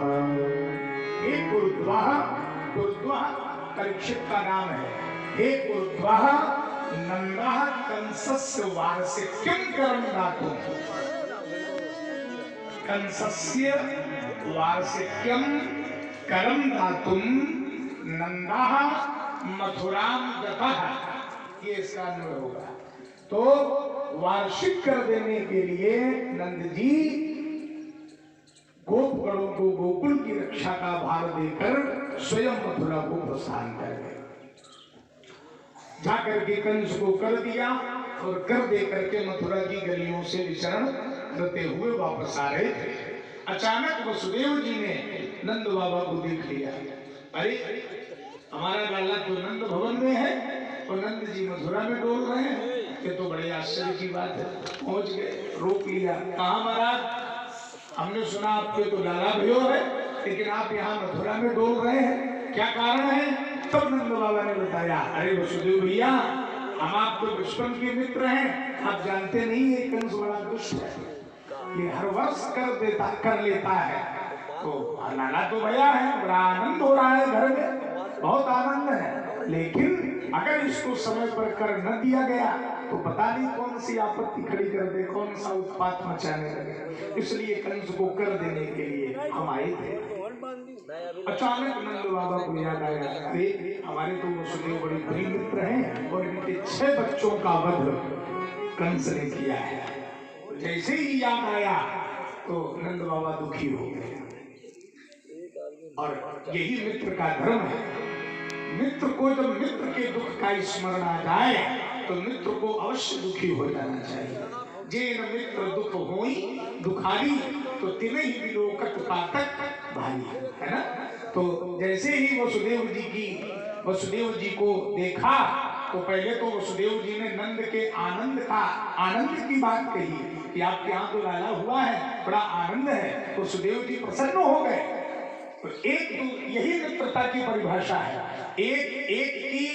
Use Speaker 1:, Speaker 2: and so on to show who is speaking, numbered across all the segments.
Speaker 1: हे गुरुद्वाह, गुरुद्वाह परीक्षित का नाम है। हे गुरुद्वाह नंदः कंसस्य वार्षिक्यं करं दातुं, कंसस्य वार्षिक्यं करं दातुं नंदः मथुरां गतः। ये इसका अन्वय होगा। तो वार्षिक कर देने के लिए नंद जी गोपगणों को गोकुल की रक्षा का भार देकर स्वयं मथुरा को प्रस्थान कर गए। जाकर के कंस को कर दिया और कर दे करके मथुरा की गलियों से विचरण करते हुए वापस आ रहे थे। अचानक वसुदेव जी ने नंद बाबा को देख लिया। अरे हमारा लाला तो नंद भवन में है और नंद जी मथुरा में डोल रहे हैं। ये तो बड़े आश्चर्य की बात है। पहुंच गए, रोक लिया। कहाँ महाराज, हमने सुना आपके तो लाला भयो है, लेकिन आप यहाँ मथुरा में डोल रहे हैं, क्या कारण है? तब नंद बाबा ने बताया, अरे वसुदेव भैया, हम आप तो बचपन के मित्र हैं, आप जानते नहीं ये कंस बड़ा दुष्ट है, ये हर वर्ष कर लेता है। तो लाला तो भैया है, बड़ा आनंद हो रहा है घर में, बहुत आनंद है, लेकिन अगर इसको समय पर कर न दिया गया तो पता नहीं कौन सी आपत्ति खड़ी कर दे, कौन सा उत्पात मचाने लगे। इसलिए कंस को कर देने के लिए हम आए थे। अचानक नंद बाबा को याद आया, अरे हमारे तो वसुदेव बड़े प्रिय मित्र हैं और इनके 6 बच्चों का वध कंस ने किया है। जैसे ही याद आया तो नंद बाबा दुखी हो गए। और यही मित्र का धर्म है। मित्र को जब मित्र के दुख का स्मरण आ जाए तो मित्र को अवश्य दुखी हो जाना चाहिए। जेन मित्र दुख होई दुखारी तो तिने ही विलोकत पातक भाई, है ना। तो जैसे ही वसुदेव जी को देखा तो पहले तो वसुदेव जी ने नंद के आनंद की बात कही कि आपके यहाँ तो लाला हुआ है, बड़ा आनंद है। वसुदेव जी प्रसन्न हो गए। तो एक तो यही मित्रता की परिभाषा है, एक की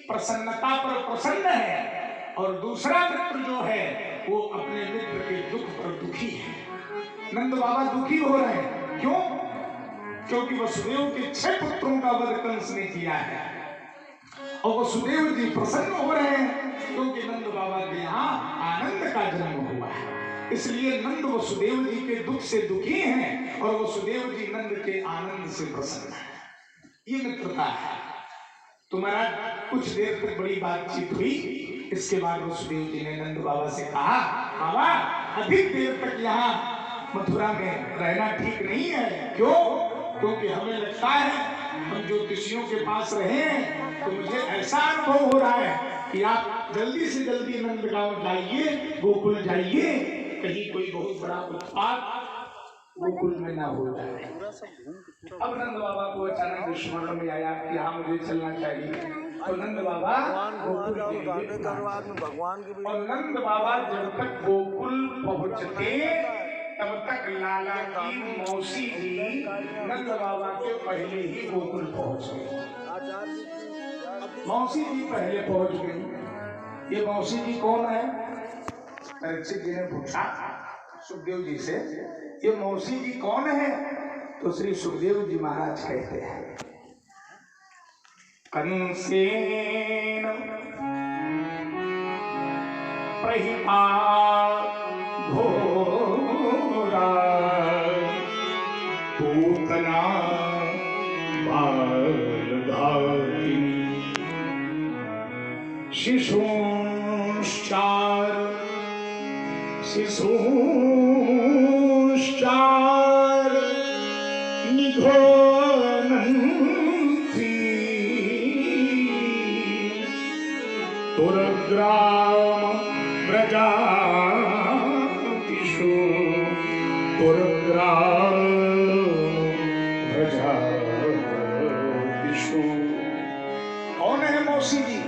Speaker 1: प्रसन्नता पर प्रसन्न है और दूसरा मित्र जो है वो अपने मित्र के दुख पर दुखी है। नंद बाबा दुखी हो रहे हैं, क्यों? क्योंकि वसुदेव के 6 पुत्रों का वध कंस ने किया है और वसुदेव जी प्रसन्न हो रहे हैं क्योंकि नंद बाबा के यहाँ आनंद का जन्म हुआ है। इसलिए नंद वसुदेव जी के दुख से दुखी हैं और वसुदेव जी नंद के आनंद से प्रसन्न है। ये मित्रता है। तुम्हारा कुछ देर तक बड़ी बातचीत हुई। इसके बाद वसुदेव जी ने नंद बाबा से कहा, बाबा अधिक देर तक यहाँ मथुरा में रहना ठीक नहीं है। क्यों? क्योंकि हमें लगता है हम ज्योतिषियों के पास रहे हैं तो मुझे ऐसा अनुभव हो रहा है कि आप जल्दी से जल्दी नंदगांव जाइए, गोकुल जाइए, कहीं कोई बहुत बड़ा उत्पात गोकुल में ना हो जाए। अब नंद बाबा को अचानक स्मरण में आया कि हाँ मुझे चलना चाहिए। तो नंद बाबा गोकुल और नंद बाबा जब तक गोकुल पहुंचते तब तक लाला की मौसी जी नंद बाबा के पहले ही गोकुल पहुंच गई। मौसी जी पहले पहुंच गई। ये मौसी जी कौन है? परीक्षित जी ने पूछा सुखदेव जी से, ये मौसी जी कौन है? तो श्री सुखदेव जी महाराज कहते हैं, कंसेन प्रहिता घोरा पूतना बालधारिणी शिशुश्चार निघोनन्ति तुरग्राम व्रजातिषु तुरग्राम व्रजातिषु। कौन है मौसी जी?